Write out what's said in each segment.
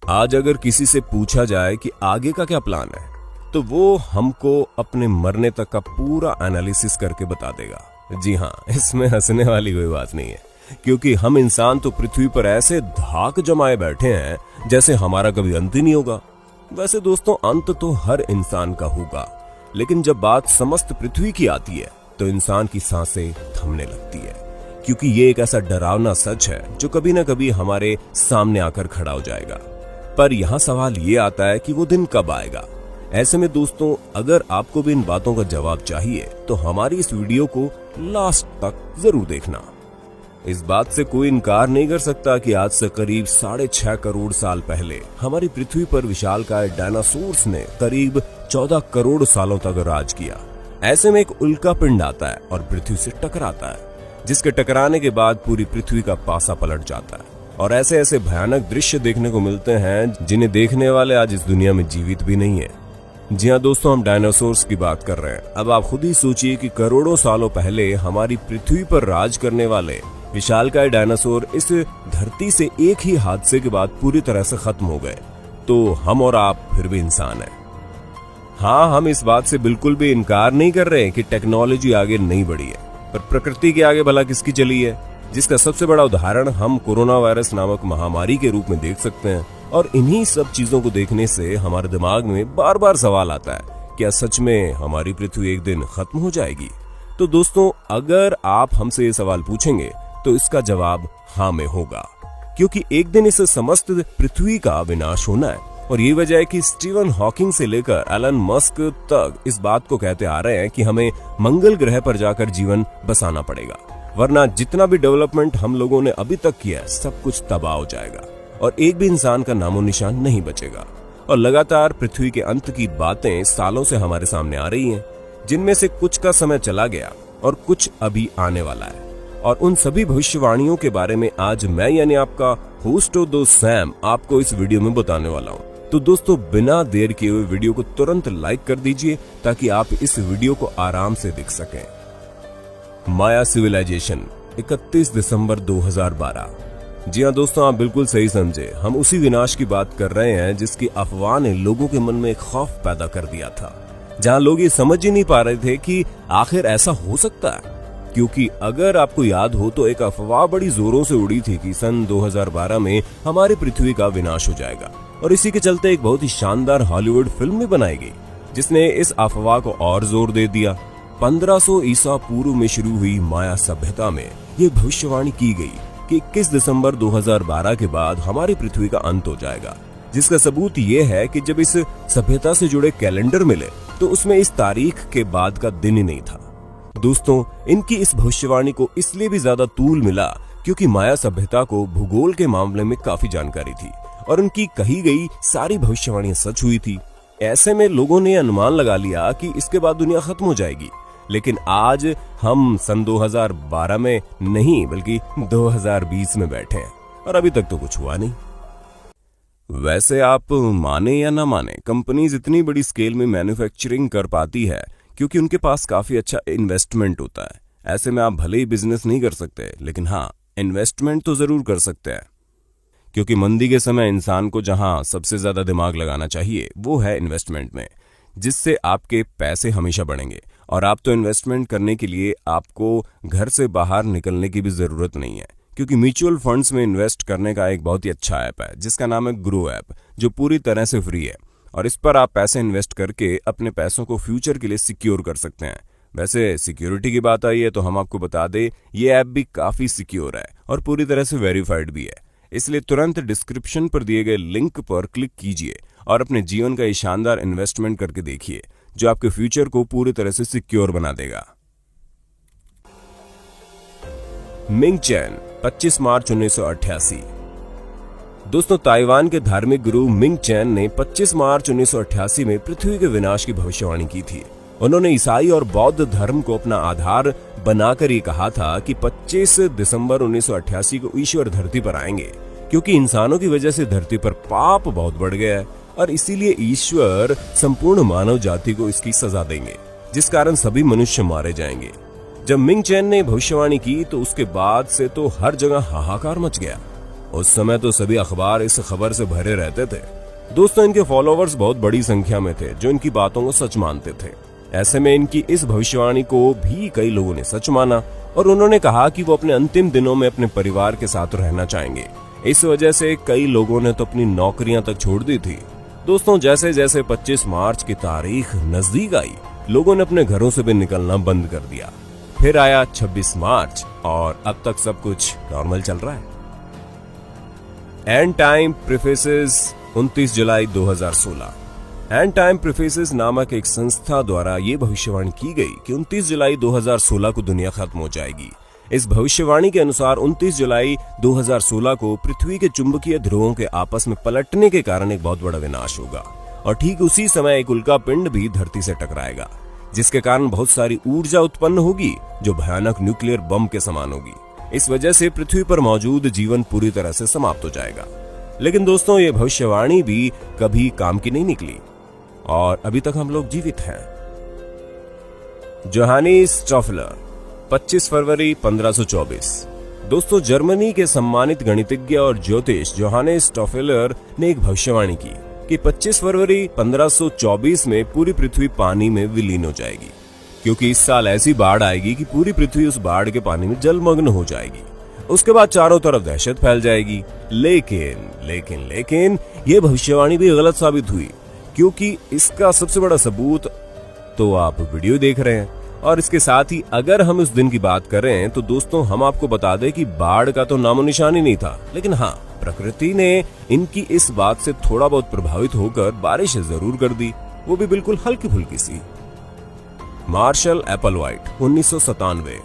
आज अगर किसी से पूछा जाए कि आगे का क्या प्लान है, तो वो हमको अपने मरने तक का पूरा एनालिसिस करके बता देगा। जी हाँ, इसमें हंसने वाली कोई बात नहीं है, क्योंकि हम इंसान तो पृथ्वी पर ऐसे धाक जमाए बैठे हैं जैसे हमारा कभी अंत ही नहीं होगा। वैसे दोस्तों, अंत तो हर इंसान का होगा, लेकिन जब बात समस्त पृथ्वी की आती है तो इंसान की सांसें थमने लगती है, क्योंकि ये एक ऐसा डरावना सच है जो कभी ना कभी हमारे सामने आकर खड़ा हो जाएगा। पर यहाँ सवाल ये आता है कि वो दिन कब आएगा। ऐसे में दोस्तों, अगर आपको भी इन बातों का जवाब चाहिए तो हमारी इस वीडियो को लास्ट तक जरूर देखना। इस बात से कोई इनकार नहीं कर सकता कि आज से करीब 6.5 करोड़ साल पहले हमारी पृथ्वी पर विशालकाय डायनासोर्स ने करीब 14 करोड़ सालों तक राज किया। ऐसे में एक उल्का पिंड आता है और पृथ्वी से टकराता है, जिसके टकराने के बाद पूरी पृथ्वी का पासा पलट जाता है और ऐसे ऐसे भयानक दृश्य देखने को मिलते हैं जिन्हें देखने वाले आज इस दुनिया में जीवित भी नहीं है। जी हाँ दोस्तों, हम डायनासोर्स की बात कर रहे हैं। अब आप खुद ही सोचिए कि करोड़ों सालों पहले हमारी पृथ्वी पर राज करने वाले विशालकाय डायनासोर इस धरती से एक ही हादसे के बाद पूरी तरह से खत्म हो गए, तो हम और आप फिर भी इंसान हैं। हाँ, हम इस बात से बिल्कुल भी इनकार नहीं कर रहे कि टेक्नोलॉजी आगे नहीं बढ़ी है, पर प्रकृति के आगे भला किसकी चली है, जिसका सबसे बड़ा उदाहरण हम कोरोना वायरस नामक महामारी के रूप में देख सकते हैं। और इन्हीं सब चीजों को देखने से हमारे दिमाग में बार बार सवाल आता है, क्या सच में हमारी पृथ्वी एक दिन खत्म हो जाएगी? तो दोस्तों, अगर आप हमसे ये सवाल पूछेंगे तो इसका जवाब हाँ में होगा, क्योंकि एक दिन इस समस्त पृथ्वी का विनाश होना है। और ये वजह है कि स्टीवन हॉकिंग से लेकर एलन मस्क तक इस बात को कहते आ रहे हैं कि हमें मंगल ग्रह पर जाकर जीवन बसाना पड़ेगा, वरना जितना भी डेवलपमेंट हम लोगों ने अभी तक किया है सब कुछ तबाह हो जाएगा और एक भी इंसान का नामो निशान नहीं बचेगा। और लगातार पृथ्वी के अंत की बातें सालों से हमारे सामने आ रही हैं, जिनमें से कुछ का समय चला गया और कुछ अभी आने वाला है। और उन सभी भविष्यवाणियों के बारे में आज मैं यानी आपका होस्ट दोस्त सैम आपको इस वीडियो में बताने वाला हूँ। तो दोस्तों, बिना देर किए हुए वीडियो को तुरंत लाइक कर दीजिए ताकि आप इस वीडियो को आराम से देख सकें। माया सिविलाइजेशन, 31 दिसंबर 2012। जी हाँ दोस्तों, आप बिल्कुल सही समझे, हम उसी विनाश की बात कर रहे हैं जिसकी अफवाह ने लोगों के मन में एक खौफ पैदा कर दिया था, जहां लोग ये समझ ही नहीं पा रहे थे कि आखिर ऐसा हो सकता है। क्योंकि अगर आपको याद हो तो एक अफवाह बड़ी जोरों से उड़ी थी कि सन 2012 में हमारी पृथ्वी का विनाश हो जाएगा, और इसी के चलते एक बहुत ही शानदार हॉलीवुड फिल्म भी बनाई गई जिसने इस अफवाह को और जोर दे दिया। 1500 ईसा पूर्व में शुरू हुई माया सभ्यता में ये भविष्यवाणी की गई कि 21 दिसंबर 2012 के बाद हमारी पृथ्वी का अंत हो जाएगा, जिसका सबूत ये है कि जब इस सभ्यता से जुड़े कैलेंडर मिले तो उसमें इस तारीख के बाद का दिन ही नहीं था। दोस्तों, इनकी इस भविष्यवाणी को इसलिए भी ज्यादा तूल मिला क्योंकि माया सभ्यता को भूगोल के मामले में काफी जानकारी थी और उनकी कही गई सारी भविष्यवाणियां सच हुई थी। ऐसे में लोगों ने अनुमान लगा लिया कि इसके बाद दुनिया खत्म हो जाएगी। लेकिन आज हम सन 2012 में नहीं बल्कि 2020 में बैठे हैं और अभी तक तो कुछ हुआ नहीं। वैसे आप माने या ना माने, कंपनीज इतनी बड़ी स्केल में मैन्युफैक्चरिंग कर पाती है क्योंकि उनके पास काफी अच्छा इन्वेस्टमेंट होता है। ऐसे में आप भले ही बिजनेस नहीं कर सकते, लेकिन हाँ, इन्वेस्टमेंट तो जरूर कर सकते हैं, क्योंकि मंदी के समय इंसान को जहां सबसे ज्यादा दिमाग लगाना चाहिए वो है इन्वेस्टमेंट में, जिससे आपके पैसे हमेशा बढ़ेंगे। और आप तो इन्वेस्टमेंट करने के लिए आपको घर से बाहर निकलने की भी जरूरत नहीं है, क्योंकि म्यूचुअल फंड्स में इन्वेस्ट करने का एक बहुत ही अच्छा ऐप है जिसका नाम है ग्रो ऐप, जो पूरी तरह से फ्री है। और इस पर आप पैसे इन्वेस्ट करके अपने पैसों को फ्यूचर के लिए सिक्योर कर सकते हैं। वैसे सिक्योरिटी की बात आई है तो हम आपको बता दें, ये ऐप भी काफी सिक्योर है और पूरी तरह से वेरीफाइड भी है। इसलिए तुरंत डिस्क्रिप्शन पर दिए गए लिंक पर क्लिक कीजिए और अपने जीवन का ये शानदार इन्वेस्टमेंट करके देखिए, जो आपके फ्यूचर को पूरी तरह से सिक्योर बना देगा। मिंग चैन, 25 मार्च 1988। दोस्तों, ताइवान के धार्मिक गुरु मिंग चैन ने 25 मार्च 1988 में पृथ्वी के विनाश की भविष्यवाणी की थी। उन्होंने ईसाई और बौद्ध धर्म को अपना आधार बनाकर ये कहा था कि 25 दिसंबर 1988 को ईश्वर धरती पर आएंगे, क्योंकि इंसानों की वजह से धरती पर पाप बहुत बढ़ गया है और इसीलिए ईश्वर संपूर्ण मानव जाति को इसकी सजा देंगे, जिस कारण सभी मनुष्य मारे जाएंगे। जब मिंग चैन ने भविष्यवाणी की तो उसके बाद से तो हर जगह हाहाकार मच गया। उस समय तो सभी अखबार इस खबर से भरे रहते थे। दोस्तों, इनके फॉलोवर्स बहुत बड़ी संख्या में थे जो इनकी बातों को सच मानते थे। ऐसे में इनकी इस भविष्यवाणी को भी कई लोगों ने सच माना और उन्होंने कहा कि वो अपने अंतिम दिनों में अपने परिवार के साथ रहना चाहेंगे। इस वजह से कई लोगों ने तो अपनी नौकरियां तक छोड़ दी थी। दोस्तों, जैसे जैसे 25 मार्च की तारीख नजदीक आई, लोगों ने अपने घरों से भी निकलना बंद कर दिया। फिर आया 26 मार्च और अब तक सब कुछ नॉर्मल चल रहा है। एंड टाइम प्रेफेसेस 29 जुलाई 2016। एंड टाइम प्रेफेसेस नामक एक संस्था द्वारा ये भविष्यवाणी की गई कि 29 जुलाई 2016 को दुनिया खत्म हो जाएगी। इस भविष्यवाणी के अनुसार 29 जुलाई 2016 को पृथ्वी के चुंबकीय ध्रुवों के आपस में पलटने के कारण एक बहुत बड़ा विनाश होगा और ठीक उसी समय एक उल्का पिंड भी धरती से टकराएगा, जिसके कारण बहुत सारी ऊर्जा उत्पन्न होगी जो भयानक न्यूक्लियर बम के समान होगी। इस वजह से पृथ्वी पर मौजूद जीवन पूरी तरह से समाप्त हो जाएगा। लेकिन दोस्तों, ये भविष्यवाणी भी कभी काम की नहीं निकली और अभी तक हम लोग जीवित हैं। जोहानिस स्टॉफलर, 25 फरवरी 1524। दोस्तों, जर्मनी के सम्मानित गणितज्ञ और ज्योतिष जोहानिस स्टॉफलर ने एक भविष्यवाणी की कि 25 फरवरी 1524 में पूरी पृथ्वी पानी में विलीन हो जाएगी, क्योंकि इस साल ऐसी बाढ़ आएगी कि पूरी पृथ्वी उस बाढ़ के पानी में जलमग्न हो जाएगी। उसके बाद चारों तरफ दहशत फैल जाएगी। लेकिन ये भविष्यवाणी भी गलत साबित हुई, क्योंकि इसका सबसे बड़ा सबूत तो आप वीडियो देख रहे हैं। और इसके साथ ही अगर हम उस दिन की बात करें तो दोस्तों, हम आपको बता दें कि बाढ़ का तो नामो निशान ही नहीं था, लेकिन हाँ, प्रकृति ने इनकी इस बात से थोड़ा बहुत प्रभावित होकर बारिश जरूर कर दी, वो भी बिल्कुल हल्की फुल्की सी। मार्शल एप्पलवाइट, 1997।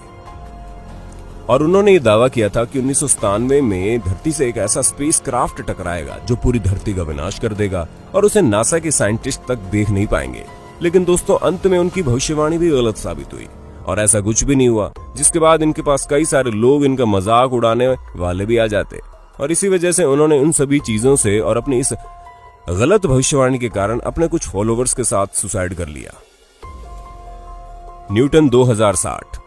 और उन्होंने ये दावा किया था कि 1997 में धरती से एक ऐसा स्पेस क्राफ्ट टकराएगा जो पूरी धरती का विनाश कर देगा और उसे नासा के साइंटिस्ट तक देख नहीं पाएंगे। लेकिन दोस्तों, अंत में उनकी भविष्यवाणी भी गलत साबित हुई और ऐसा कुछ भी नहीं हुआ, जिसके बाद इनके पास कई सारे लोग इनका मजाक उड़ाने वाले भी आ जाते और इसी वजह से उन्होंने उन सभी चीजों से और अपनी इस गलत भविष्यवाणी के कारण अपने कुछ फॉलोवर्स के साथ सुसाइड कर लिया। न्यूटन 2060।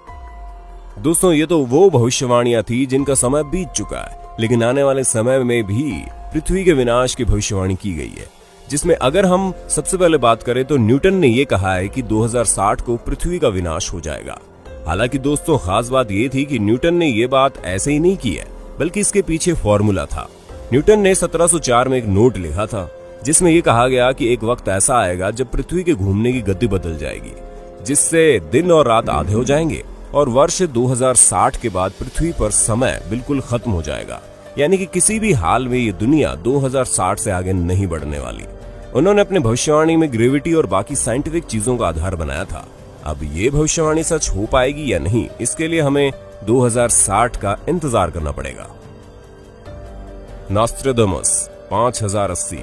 दोस्तों, ये तो वो भविष्यवाणियां थी जिनका समय बीत चुका है, लेकिन आने वाले समय में भी पृथ्वी के विनाश की भविष्यवाणी की गई है, जिसमें अगर हम सबसे पहले बात करें तो न्यूटन ने यह कहा है कि 2060 को पृथ्वी का विनाश हो जाएगा। हालांकि दोस्तों, खास बात यह थी कि न्यूटन ने यह बात ऐसे ही नहीं की है, बल्कि इसके पीछे फॉर्मूला था। न्यूटन ने 1704 में एक नोट लिखा था जिसमें यह कहा गया कि एक वक्त ऐसा आएगा जब पृथ्वी के घूमने की गति बदल जाएगी, जिससे दिन और रात आधे हो जाएंगे और वर्ष 2060 के बाद पृथ्वी पर समय बिल्कुल खत्म हो जाएगा, यानी कि किसी भी हाल में ये दुनिया 2060 से आगे नहीं बढ़ने वाली। उन्होंने अपने भविष्यवाणी में ग्रेविटी और बाकी साइंटिफिक चीजों का आधार बनाया था। अब ये भविष्यवाणी सच हो पाएगी या नहीं, इसके लिए हमें 2060 का इंतजार करना पड़ेगा। नॉस्ट्रेडमस, 5080।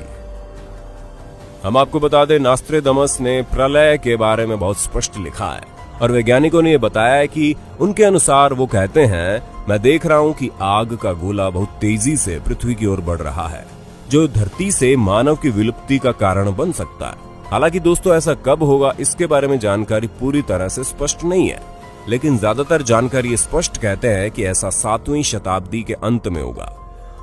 हम आपको बता दें, नॉस्ट्रेडमस ने प्रलय के बारे में बहुत स्पष्ट लिखा है और वैज्ञानिकों ने यह बताया है कि उनके अनुसार वो कहते हैं, मैं देख रहा हूं कि आग का गोला बहुत तेजी से पृथ्वी की ओर बढ़ रहा है, जो धरती से मानव की विलुप्ति का कारण बन सकता है। हालांकि दोस्तों, ऐसा कब होगा इसके बारे में जानकारी पूरी तरह से स्पष्ट नहीं है, लेकिन ज्यादातर जानकारी स्पष्ट कहते हैं कि ऐसा 7वीं शताब्दी के अंत में होगा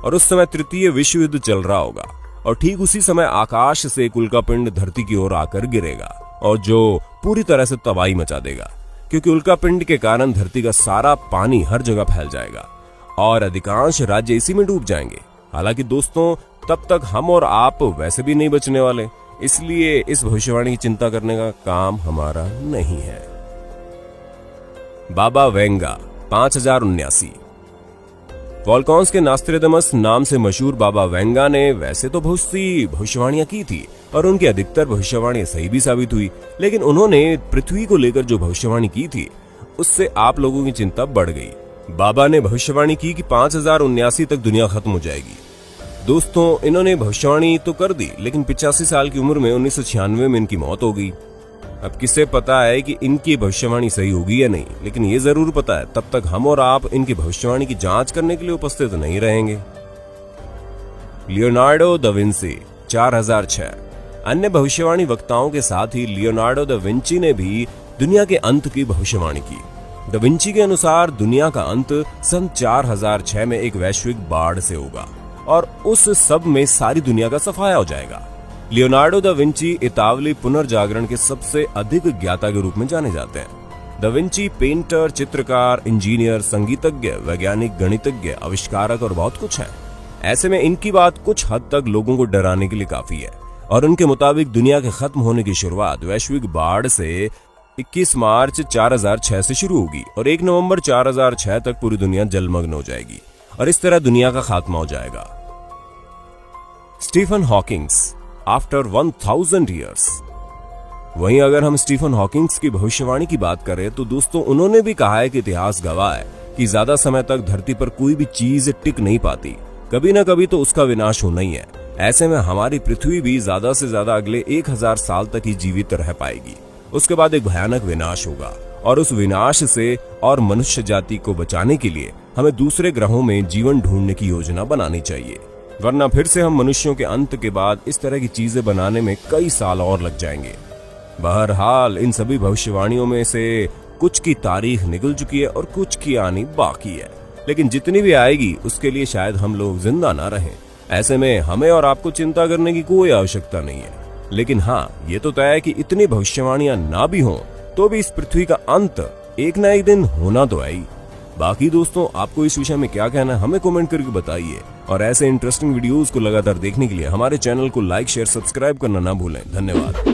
और उस समय तृतीय विश्व युद्ध चल रहा होगा और ठीक उसी समय आकाश से एक उल्कापिंड धरती की ओर आकर गिरेगा और जो पूरी तरह से तबाही मचा देगा, क्योंकि उल्कापिंड के कारण धरती का सारा पानी हर जगह फैल जाएगा और अधिकांश राज्य इसी में डूब जाएंगे। हालांकि दोस्तों, तब तक हम और आप वैसे भी नहीं बचने वाले, इसलिए इस भविष्यवाणी की चिंता करने का काम हमारा नहीं है। बाबा वेंगा, 5079। वॉल्कॉन्स के नॉस्ट्रेडमस नाम से मशहूर बाबा वेंगा ने वैसे तो बहुत सी भविष्यवाणियां की थी और उनकी अधिकतर भविष्यवाणियां सही भी साबित हुई, लेकिन उन्होंने पृथ्वी को लेकर जो भविष्यवाणी की थी उससे आप लोगों की चिंता बढ़ गई। बाबा ने भविष्यवाणी की कि 5079 तक दुनिया खत्म हो जाएगी। दोस्तों, इन्होंने भविष्यवाणी तो कर दी, लेकिन 85 साल की उम्र में 1996 में इनकी मौत हो गई। अब किसे पता है कि इनकी भविष्यवाणी सही होगी या नहीं, लेकिन ये जरूर पता है तब तक हम और आप इनकी भविष्यवाणी की जांच करने के लिए उपस्थित नहीं रहेंगे। Leonardo da Vinci, 4006। अन्य भविष्यवाणी वक्ताओं के साथ ही लियोनार्डो दा विंची ने भी दुनिया के अंत की भविष्यवाणी की। दा विंची के अनुसार दुनिया का अंत सन 4006 में एक वैश्विक बाढ़ से होगा। और उस सब में सारी दुनिया का सफाया हो जाएगा। लियोनार्डो दा विंची इतावली पुनर्जागरण के सबसे अधिक ज्ञाता के रूप में जाने जाते हैं। दा विंची पेंटर, चित्रकार, इंजीनियर, संगीतज्ञ, वैज्ञानिक, गणितज्ञ, आविष्कारक और बहुत कुछ है। ऐसे में इनकी बात कुछ हद तक लोगों को डराने के लिए काफी है और उनके मुताबिक दुनिया के खत्म होने की शुरुआत वैश्विक बाढ़ से 21 मार्च 4006 से शुरू होगी और 1 नवंबर 4006 तक पूरी दुनिया जलमग्न हो जाएगी और इस तरह दुनिया का खात्मा हो जाएगा। Stephen Hawkings after 1000 years. वहीं अगर हम स्टीफन हॉकिंग्स की भविष्यवाणी की बात करें तो दोस्तों उन्होंने भी कहा है कि इतिहास गवाह है कि ज्यादा समय तक धरती पर कोई भी चीज टिक नहीं पाती, कभी ना कभी तो उसका विनाश होना ही है। ऐसे में हमारी पृथ्वी भी ज्यादा से ज्यादा अगले 1000 साल तक ही जीवित रह पाएगी। उसके बाद एक भयानक विनाश होगा और उस विनाश से और मनुष्य जाति को बचाने के लिए हमें दूसरे ग्रहों में जीवन ढूंढने की योजना बनानी चाहिए, वरना फिर से हम मनुष्यों के अंत के बाद इस तरह की चीजें बनाने में कई साल और लग जाएंगे। बहरहाल इन सभी भविष्यवाणियों में से कुछ की तारीख निकल चुकी है और कुछ की आनी बाकी है, लेकिन जितनी भी आएगी उसके लिए शायद हम लोग जिंदा ना रहें। ऐसे में हमें और आपको चिंता करने की कोई आवश्यकता नहीं है। लेकिन हाँ, ये तो तय है कि इतनी भविष्यवाणियां ना भी हों तो भी इस पृथ्वी का अंत एक ना एक दिन होना तो है ही। बाकी दोस्तों, आपको इस विषय में क्या कहना है हमें कमेंट करके बताइए और ऐसे इंटरेस्टिंग वीडियोस को लगातार देखने के लिए हमारे चैनल को लाइक, शेयर, सब्सक्राइब करना ना भूलें। धन्यवाद।